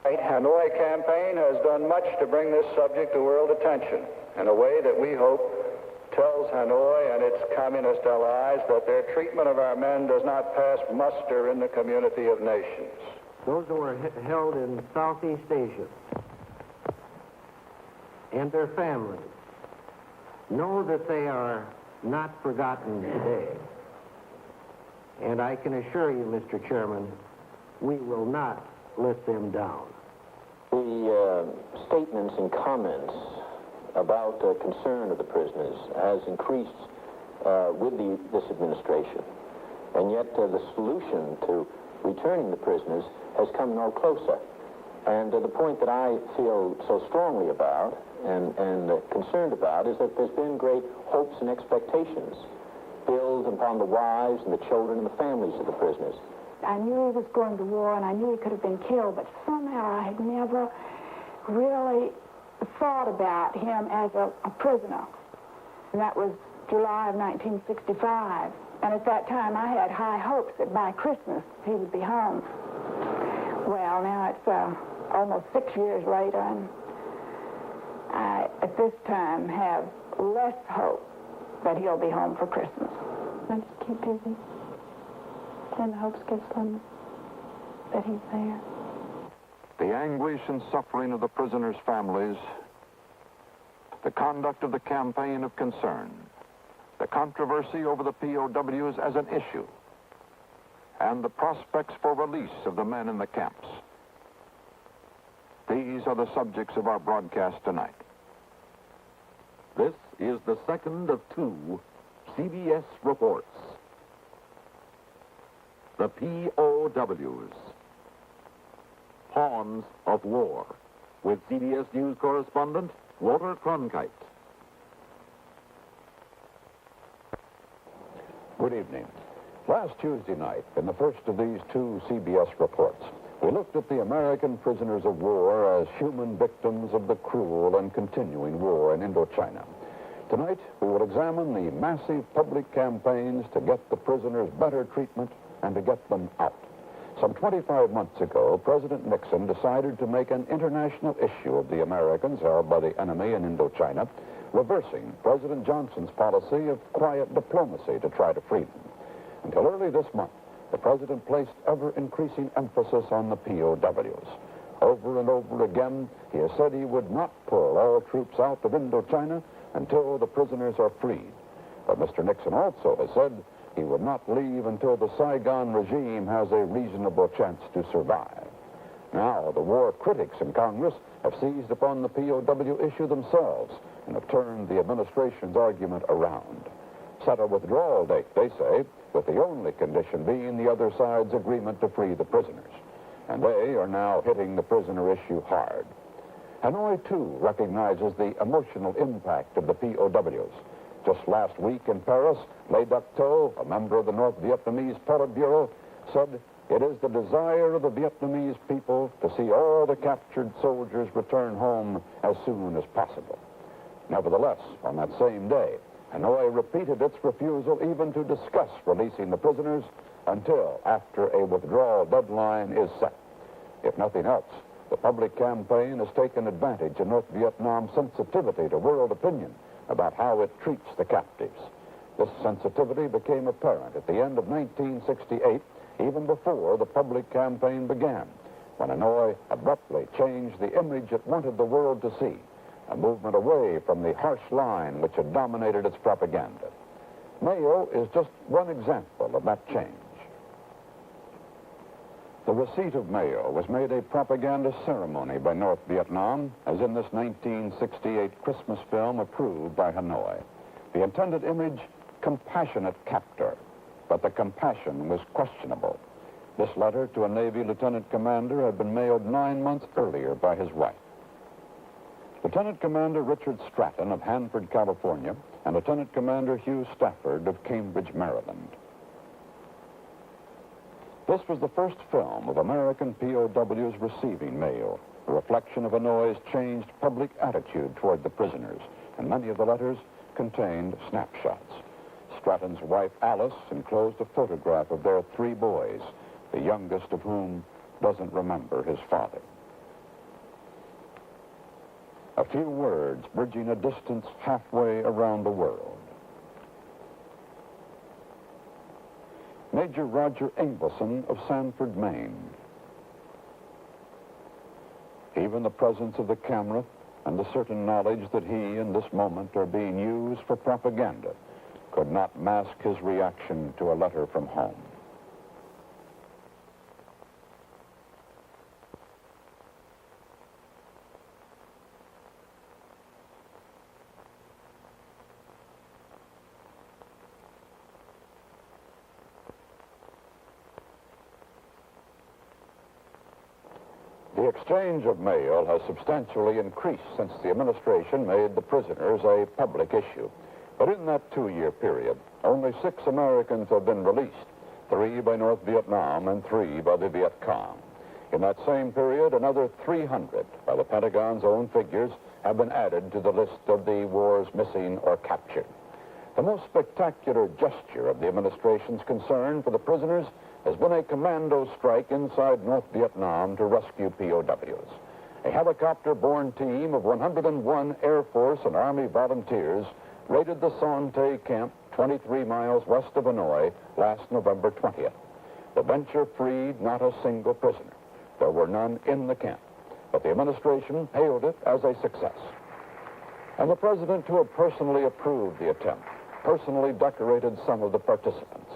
The Hanoi campaign has done much to bring this subject to world attention in a way that we hope tells Hanoi and its communist allies that their treatment of our men does not pass muster in the community of nations. Those who are held in Southeast Asia and their families know that they are not forgotten today. And I can assure you, Mr. Chairman, we will not let them down. The statements and comments about concern of the prisoners has increased with this administration. And yet the solution to returning the prisoners has come no closer. And the point that I feel so strongly about and concerned about is that there's been great hopes and expectations built upon the wives and the children and the families of the prisoners. I knew he was going to war, and I knew he could have been killed, but somehow I had never really thought about him as a prisoner. And that was July of 1965. And at that time, I had high hopes that by Christmas he would be home. Well, now it's almost 6 years later, and I, at this time, have less hope that he'll be home for Christmas. I just keep busy. And the hopes get slimmer that he's there. The anguish and suffering of the prisoners' families, the conduct of the campaign of concern, the controversy over the POWs as an issue, and the prospects for release of the men in the camps. These are the subjects of our broadcast tonight. This is the second of two CBS reports. The POWs, Pawns of War, with CBS News correspondent Walter Cronkite. Good evening. Last Tuesday night, in the first of these two CBS reports, we looked at the American prisoners of war as human victims of the cruel and continuing war in Indochina. Tonight, we will examine the massive public campaigns to get the prisoners better treatment and to get them out. Some 25 months ago, President Nixon decided to make an international issue of the Americans held by the enemy in Indochina, reversing President Johnson's policy of quiet diplomacy to try to free them. Until early this month, the president placed ever-increasing emphasis on the POWs. Over and over again, he has said he would not pull all troops out of Indochina until the prisoners are freed. But Mr. Nixon also has said he would not leave until the Saigon regime has a reasonable chance to survive. Now, the war critics in Congress have seized upon the POW issue themselves and have turned the administration's argument around. Set a withdrawal date, they say, with the only condition being the other side's agreement to free the prisoners. And they are now hitting the prisoner issue hard. Hanoi, too, recognizes the emotional impact of the POWs. Just last week in Paris, Le Duc Tho, a member of the North Vietnamese Politburo, said it is the desire of the Vietnamese people to see all the captured soldiers return home as soon as possible. Nevertheless, on that same day, Hanoi repeated its refusal even to discuss releasing the prisoners until after a withdrawal deadline is set. If nothing else, the public campaign has taken advantage of North Vietnam's sensitivity to world opinion about how it treats the captives. This sensitivity became apparent at the end of 1968, even before the public campaign began, when Hanoi abruptly changed the image it wanted the world to see, a movement away from the harsh line which had dominated its propaganda. Mayo is just one example of that change. The receipt of Mayo was made a propaganda ceremony by North Vietnam, as in this 1968 Christmas film approved by Hanoi. The intended image, compassionate captor, but the compassion was questionable. This letter to a Navy lieutenant commander had been mailed 9 months earlier by his wife. Lieutenant Commander Richard Stratton of Hanford, California, and Lieutenant Commander Hugh Stafford of Cambridge, Maryland. This was the first film of American POWs receiving mail, a reflection of Hanoi's changed public attitude toward the prisoners, and many of the letters contained snapshots. Stratton's wife, Alice, enclosed a photograph of their 3 boys, the youngest of whom doesn't remember his father. A few words bridging a distance halfway around the world. Major Roger Ingleson of Sanford, Maine. Even the presence of the camera and the certain knowledge that he, in this moment, are being used for propaganda could not mask his reaction to a letter from home. The exchange of mail has substantially increased since the administration made the prisoners a public issue. But in that 2-year period, only 6 Americans have been released, 3 by North Vietnam and 3 by the Viet Cong. In that same period, another 300, by the Pentagon's own figures, have been added to the list of the war's missing or captured. The most spectacular gesture of the administration's concern for the prisoners has been a commando strike inside North Vietnam to rescue POWs. A helicopter-borne team of 101 Air Force and Army volunteers raided the Son Tay camp 23 miles west of Hanoi last November 20th. The venture freed not a single prisoner. There were none in the camp, but the administration hailed it as a success. And the president, who had personally approved the attempt, personally decorated some of the participants.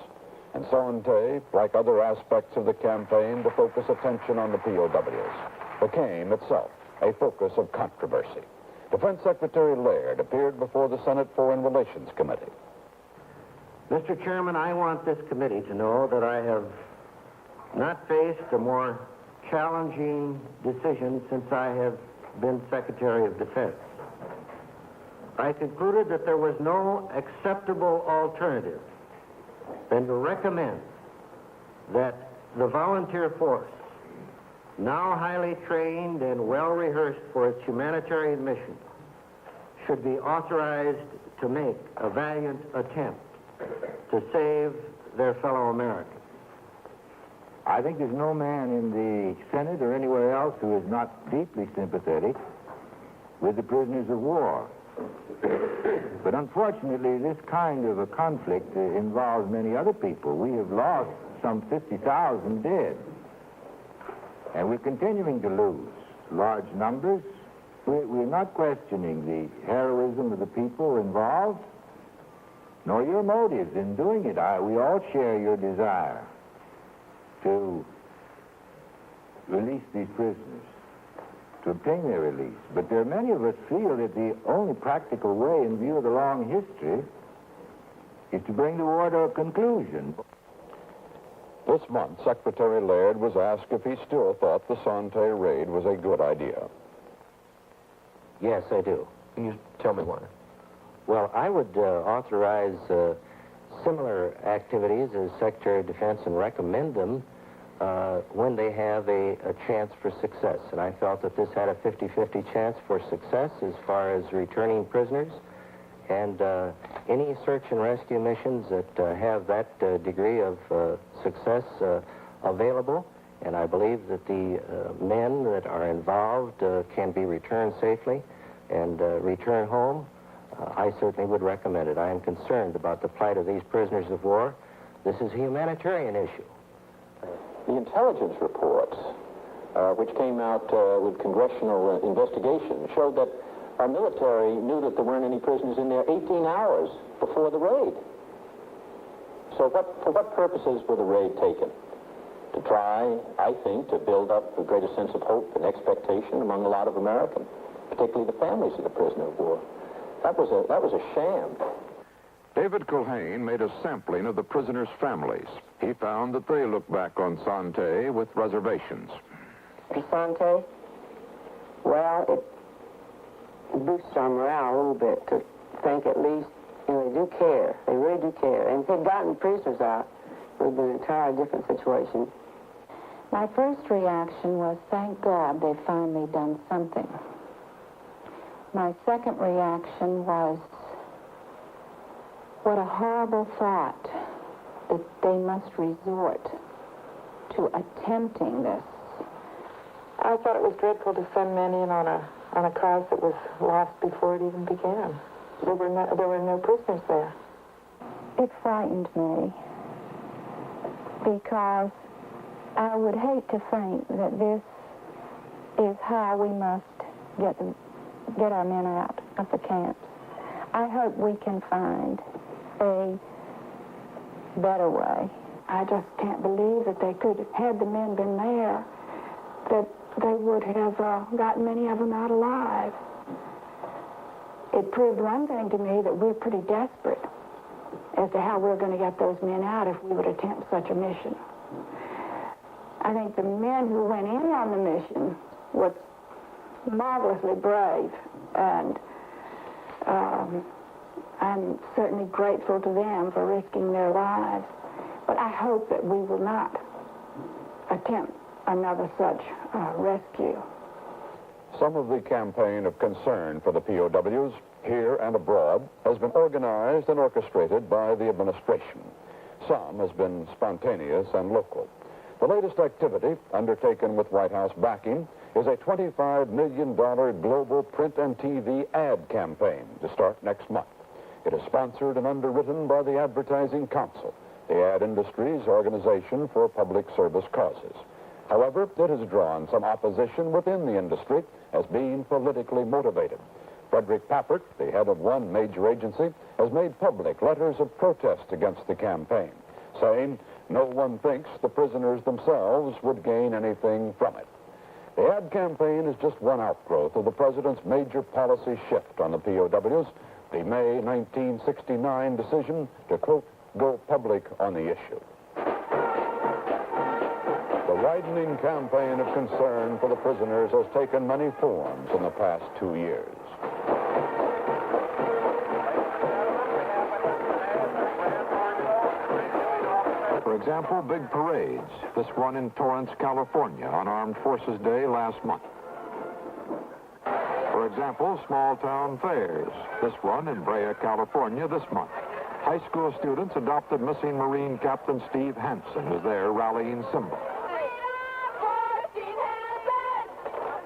And Son Tay, like other aspects of the campaign to focus attention on the POWs, became itself a focus of controversy. Defense Secretary Laird appeared before the Senate Foreign Relations Committee. Mr. Chairman, I want this committee to know that I have not faced a more challenging decision since I have been Secretary of Defense. I concluded that there was no acceptable alternative than to recommend that the volunteer force, now highly trained and well-rehearsed for its humanitarian mission, should be authorized to make a valiant attempt to save their fellow Americans. I think there's no man in the Senate or anywhere else who is not deeply sympathetic with the prisoners of war. But unfortunately, this kind of a conflict involves many other people. We have lost some 50,000 dead. And we're continuing to lose large numbers. We're not questioning the heroism of the people involved, nor your motives in doing it. We all share your desire to release these prisoners, to obtain their release. But there are many of us feel that the only practical way, in view of the long history, is to bring the war to a conclusion. This month, Secretary Laird was asked if he still thought the Son Tay raid was a good idea. Yes, I do. Can you tell me why? Well, I would authorize similar activities as Secretary of Defense and recommend them when they have a chance for success. And I felt that this had a 50-50 chance for success as far as returning prisoners. And any search and rescue missions that have that degree of success available, and I believe that the men that are involved can be returned safely and return home, I certainly would recommend it. I am concerned about the plight of these prisoners of war. This is a humanitarian issue. The intelligence reports, which came out with congressional investigation, showed that our military knew that there weren't any prisoners in there 18 hours before the raid. So for what purposes were the raid taken? To try, I think, to build up a greater sense of hope and expectation among a lot of Americans, particularly the families of the prisoner of war. That was a sham. David Culhane made a sampling of the prisoners' families. He found that they looked back on Son Tay with reservations. For Son Tay, well, it boosts our morale a little bit to think at least, they do care. They really do care. And if they'd gotten prisoners out, it would have been an entirely different situation. My first reaction was, thank God they've finally done something. My second reaction was, what a horrible thought that they must resort to attempting this. I thought it was dreadful to send men in on a on a cause that was lost before it even began. There were no prisoners there. It frightened me because I would hate to think that this is how we must get our men out of the camps. I hope we can find a better way. I just can't believe that they could, had the men been there, that they would have gotten many of them out alive. It proved one thing to me, that we're pretty desperate as to how we're going to get those men out if we would attempt such a mission. I think the men who went in on the mission were marvelously brave, and I'm certainly grateful to them for risking their lives. But I hope that we will not attempt another such rescue. Some of the campaign of concern for the POWs, here and abroad, has been organized and orchestrated by the administration. Some has been spontaneous and local. The latest activity, undertaken with White House backing, is a $25 million global print and TV ad campaign to start next month. It is sponsored and underwritten by the Advertising Council, the ad industry's organization for public service causes. However, it has drawn some opposition within the industry as being politically motivated. Frederick Pappert, the head of one major agency, has made public letters of protest against the campaign, saying no one thinks the prisoners themselves would gain anything from it. The ad campaign is just one outgrowth of the president's major policy shift on the POWs, the May 1969 decision to, quote, go public on the issue. The widening campaign of concern for the prisoners has taken many forms in the past 2 years. For example, big parades. This one in Torrance, California on Armed Forces Day last month. For example, small town fairs. This one in Brea, California this month. High school students adopted missing Marine Captain Steve Hansen as their rallying symbol.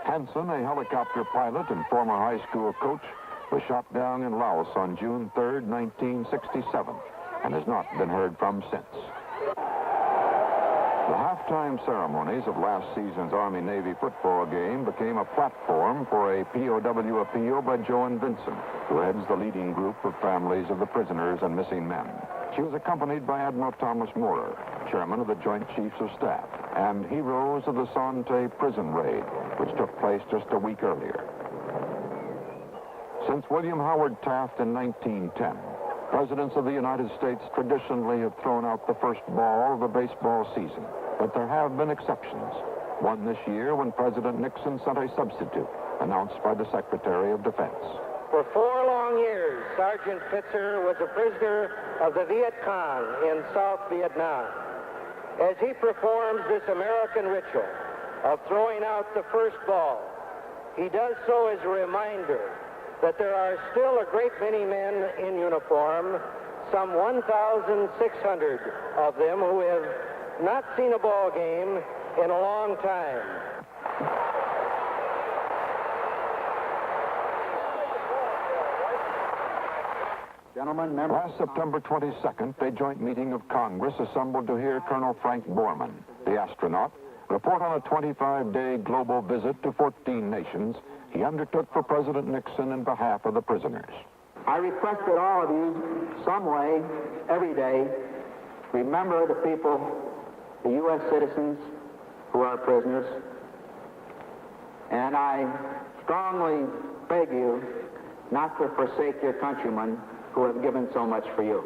Hansen, a helicopter pilot and former high school coach, was shot down in Laos on June 3, 1967, and has not been heard from since. The halftime ceremonies of last season's Army-Navy football game became a platform for a POW appeal by Joan Vincent, who heads the leading group of families of the prisoners and missing men. She was accompanied by Admiral Thomas Moorer, chairman of the Joint Chiefs of Staff, and heroes of the Sante prison raid, which took place just a week earlier. Since William Howard Taft in 1910, presidents of the United States traditionally have thrown out the first ball of the baseball season, but there have been exceptions. One this year when President Nixon sent a substitute, announced by the Secretary of Defense. For 4 long years, Sergeant Fitzer was a prisoner of the Viet Cong in South Vietnam. As he performs this American ritual of throwing out the first ball, he does so as a reminder that there are still a great many men in uniform, some 1,600 of them who have not seen a ball game in a long time. Gentlemen, last September 22nd, a joint meeting of Congress assembled to hear Colonel Frank Borman, the astronaut, report on a 25-day global visit to 14 nations he undertook for President Nixon in behalf of the prisoners. I request that all of you, some way, every day, remember the people, the U.S. citizens who are prisoners, and I strongly beg you not to forsake your countrymen who have given so much for you.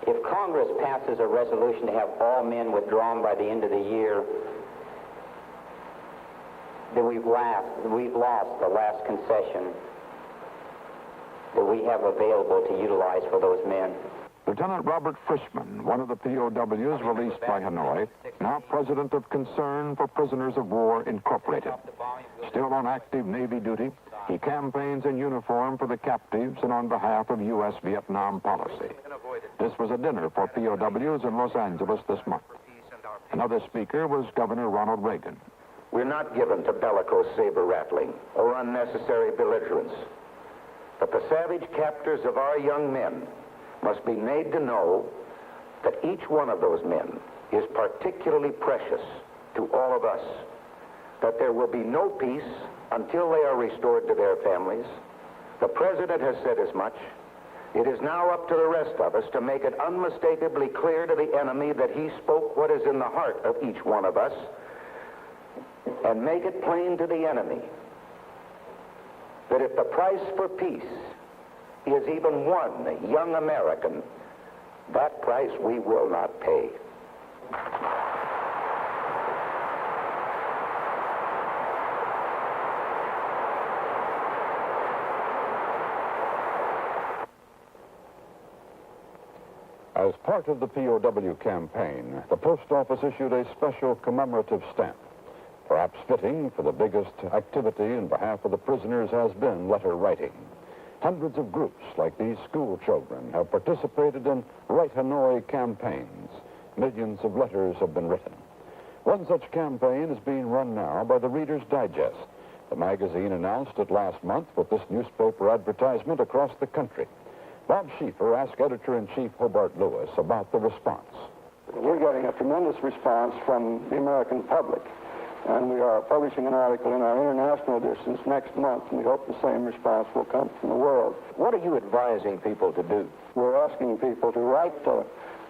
If Congress passes a resolution to have all men withdrawn by the end of the year, then we've lost the last concession that we have available to utilize for those men. Lieutenant Robert Frischman, one of the POWs released by Hanoi, now president of Concern for Prisoners of War Incorporated. Still on active Navy duty, He campaigns in uniform for the captives and on behalf of U.S.-Vietnam policy. This was a dinner for POWs in Los Angeles this month. Another speaker was Governor Ronald Reagan. We're not given to bellicose saber-rattling or unnecessary belligerence. But the savage captors of our young men must be made to know that each one of those men is particularly precious to all of us, that there will be no peace until they are restored to their families. The President has said as much. It is now up to the rest of us to make it unmistakably clear to the enemy that he spoke what is in the heart of each one of us, and make it plain to the enemy that if the price for peace is even one young American, that price we will not pay. As part of the POW campaign, the Post Office issued a special commemorative stamp. Perhaps fitting, for the biggest activity in behalf of the prisoners has been letter writing. Hundreds of groups like these school children have participated in Right Hanoi campaigns. Millions of letters have been written. One such campaign is being run now by the Reader's Digest. The magazine announced it last month with this newspaper advertisement across the country. Bob Schieffer asked Editor-in-Chief Hobart Lewis about the response. We're getting a tremendous response from the American public. And we are publishing an article in our international editions next month, and we hope the same response will come from the world. What are you advising people to do? We're asking people to write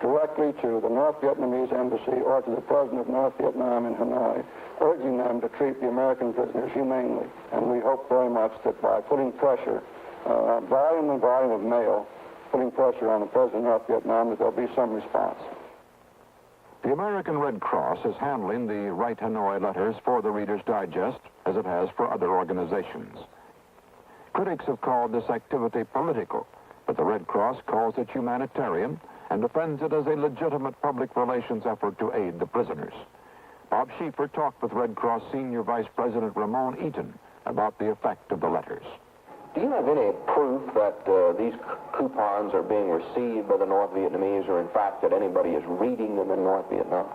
directly to the North Vietnamese embassy or to the president of North Vietnam in Hanoi, urging them to treat the American prisoners humanely. And we hope very much that by putting pressure, volume of mail, putting pressure on the president of North Vietnam, that there'll be some response. The American Red Cross is handling the Right Hanoi letters for the Reader's Digest as it has for other organizations. Critics have called this activity political, but the Red Cross calls it humanitarian and defends it as a legitimate public relations effort to aid the prisoners. Bob Schieffer talked with Red Cross Senior Vice President Ramon Eaton about the effect of the letters. Do you have any proof that these coupons are being received by the North Vietnamese, or in fact that anybody is reading them in North Vietnam?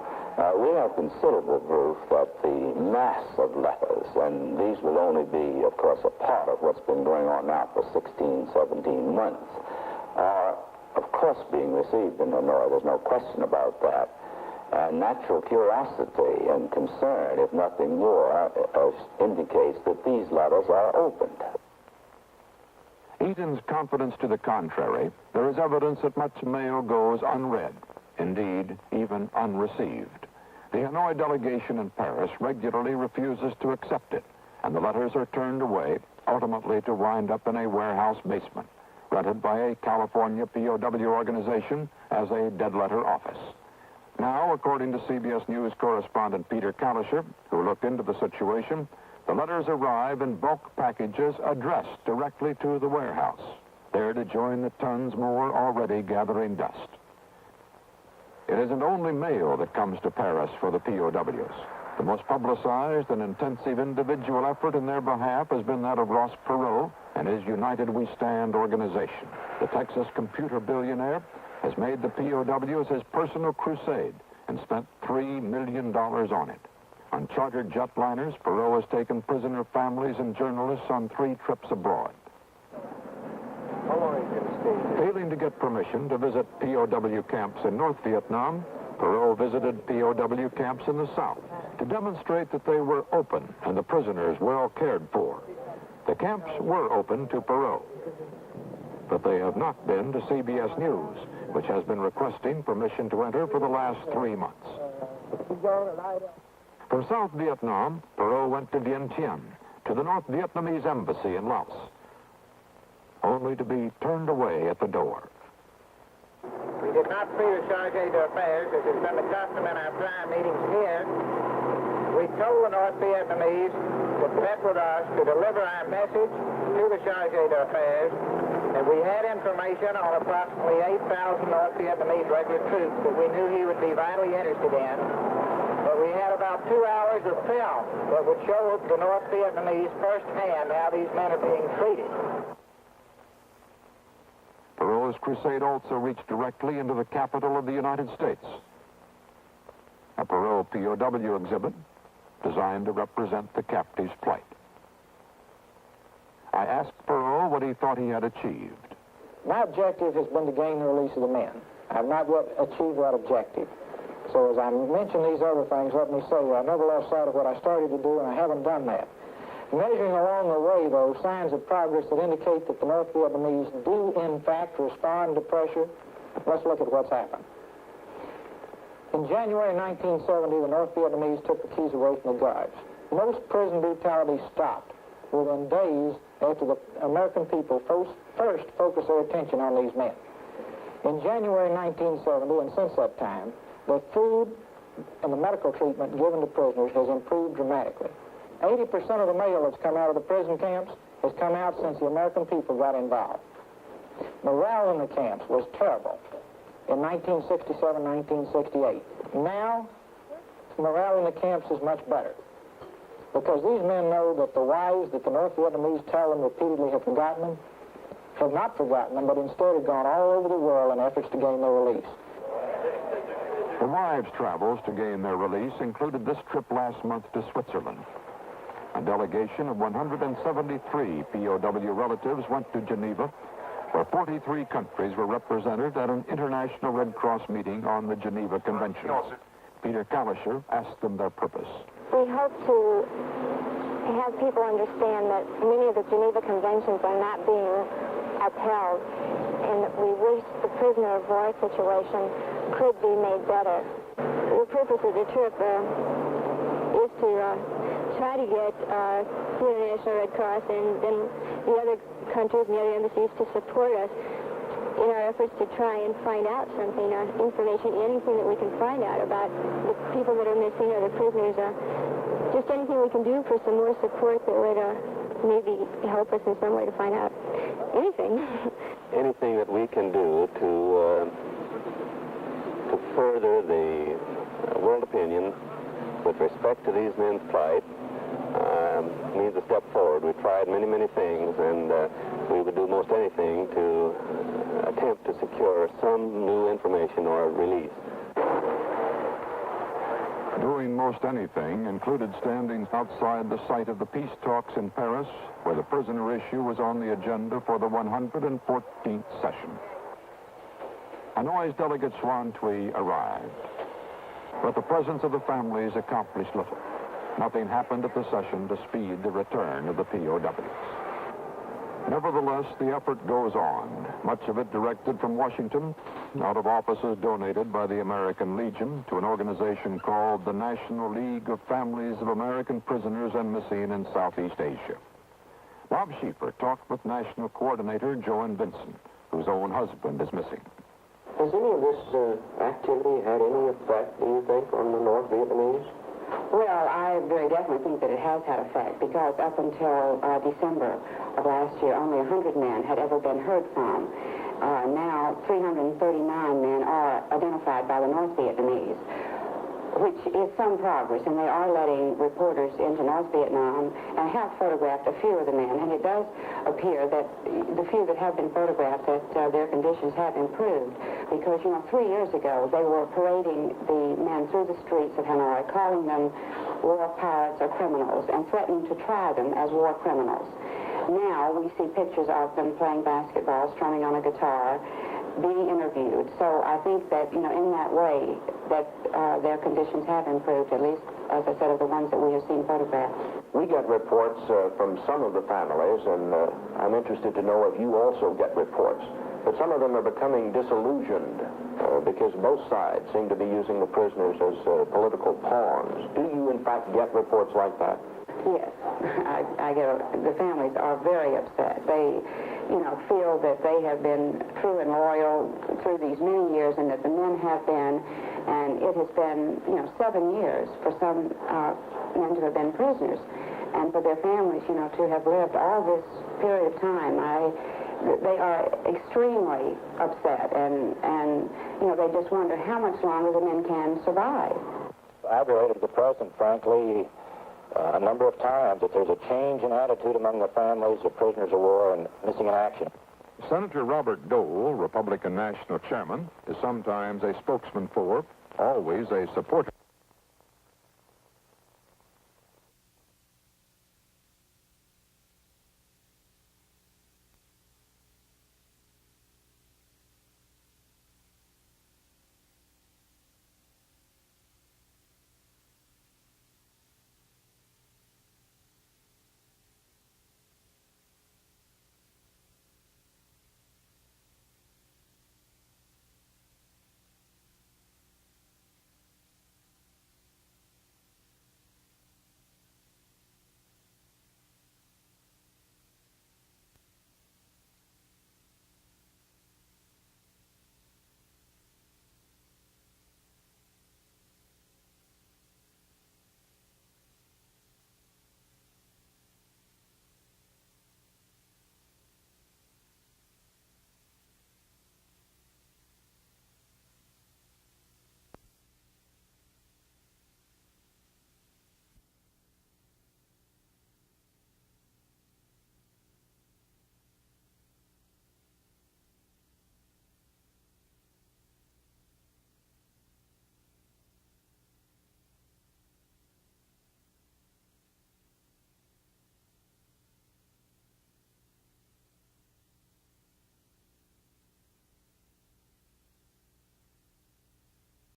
We have considerable proof that the mass of letters, and these will only be, of course, a part of what's been going on now for 16, 17 months, are, of course, being received in Hanoi. There's no question about that. And natural curiosity and concern, if nothing more, indicates that these letters are opened. Eaton's confidence to the contrary, there is evidence that much mail goes unread, indeed, even unreceived. The Hanoi delegation in Paris regularly refuses to accept it, and the letters are turned away, ultimately to wind up in a warehouse basement, rented by a California POW organization as a dead letter office. Now, according to CBS News correspondent Peter Kalischer, who looked into the situation, the letters arrive in bulk packages addressed directly to the warehouse, there to join the tons more already gathering dust. It isn't only mail that comes to Paris for the POWs. The most publicized and intensive individual effort in their behalf has been that of Ross Perot and his United We Stand organization. The Texas computer billionaire has made the POWs his personal crusade and spent $3 million on it. On chartered jetliners, Perot has taken prisoner families and journalists on 3 trips abroad. How long have you been staying? Failing to get permission to visit POW camps in North Vietnam, Perot visited POW camps in the South to demonstrate that they were open and the prisoners well cared for. The camps were open to Perot, but they have not been to CBS News, which has been requesting permission to enter for the last 3 months. From South Vietnam, Perot went to Vientiane, to the North Vietnamese embassy in Laos, only to be turned away at the door. We did not see the Charge d'Affaires, as has been the custom in our prior meetings here. We told the North Vietnamese to bet with us to deliver our message to the Charge d'Affaires, and we had information on approximately 8,000 North Vietnamese regular troops that we knew he would be vitally interested in. But we had about about 2 hours of film that would show the North Vietnamese firsthand how these men are being treated. Perot's crusade also reached directly into the capital of the United States. A Perot POW exhibit designed to represent the captive's plight. I asked Perot what he thought he had achieved. My objective has been to gain the release of the men. I've not yet achieved that objective. So as I mention these other things, let me say I never lost sight of what I started to do, and I haven't done that. Measuring along the way, though, signs of progress that indicate that the North Vietnamese do, in fact, respond to pressure. Let's look at what's happened. In January 1970, the North Vietnamese took the keys away from the guards. Most prison brutality stopped within days after the American people first focused their attention on these men. In January 1970, and since that time, the food and the medical treatment given to prisoners has improved dramatically. 80% of the mail that's come out of the prison camps has come out since the American people got involved. Morale in the camps was terrible in 1967, 1968. Now, morale in the camps is much better because these men know that the wives that the North Vietnamese tell them repeatedly have forgotten them, have not forgotten them, but instead have gone all over the world in efforts to gain their release. The wives' travels to gain their release included this trip last month to Switzerland. A delegation of 173 POW relatives went to Geneva, where 43 countries were represented at an International Red Cross meeting on the Geneva Conventions. Peter Kalischer asked them their purpose. We hope to have people understand that many of the Geneva Conventions are not being upheld, and that we wish the prisoner of war situation could be made better. The purpose of the trip is to try to get the International Red Cross and then the other countries and the other embassies to support us in our efforts to try and find out something, information, anything that we can find out about the people that are missing or the prisoners. Just anything we can do for some more support that would maybe help us in some way to find out anything. Anything that we can do to further the world opinion with respect to these men's plight means a step forward. We've tried many, many things, and we would do most anything to attempt to secure some new information or release. Doing most anything included standing outside the site of the peace talks in Paris, where the prisoner issue was on the agenda for the 114th session. Hanoi's delegate Xuan Thuy arrived, but the presence of the families accomplished little. Nothing happened at the session to speed the return of the POWs. Nevertheless, the effort goes on, much of it directed from Washington, out of offices donated by the American Legion to an organization called the National League of Families of American Prisoners and Missing in Southeast Asia. Bob Schieffer talked with National Coordinator Joan Vinson, whose own husband is missing. Has any of this activity had any effect, do you think, on the North Vietnamese? Well, I very definitely think that it has had effect because up until December of last year, only 100 men had ever been heard from. Now, 339 men are identified by the North Vietnamese, which is some progress, and they are letting reporters into North Vietnam and have photographed a few of the men, and it does appear that the few that have been photographed, that their conditions have improved, because, 3 years ago, they were parading the men through the streets of Hanoi, calling them war pirates or criminals, and threatening to try them as war criminals. Now, we see pictures of them playing basketball, strumming on a guitar, being interviewed. So I think that, in that way, that their conditions have improved, at least, as I said, of the ones that we have seen photographed. We get reports from some of the families, and I'm interested to know if you also get reports. But some of them are becoming disillusioned because both sides seem to be using the prisoners as political pawns. Do you, in fact, get reports like that? Yes. The families are very upset. They, feel that they have been true and loyal through these many years, and that the men have been, and it has been, 7 years for some men to have been prisoners, and for their families, to have lived all this period of time. They are extremely upset, and they just wonder how much longer the men can survive. aggravated the president, frankly, a number of times, that there's a change in attitude among the families of prisoners of war and missing in action. Senator Robert Dole, Republican National Chairman, is sometimes a spokesman for, always a supporter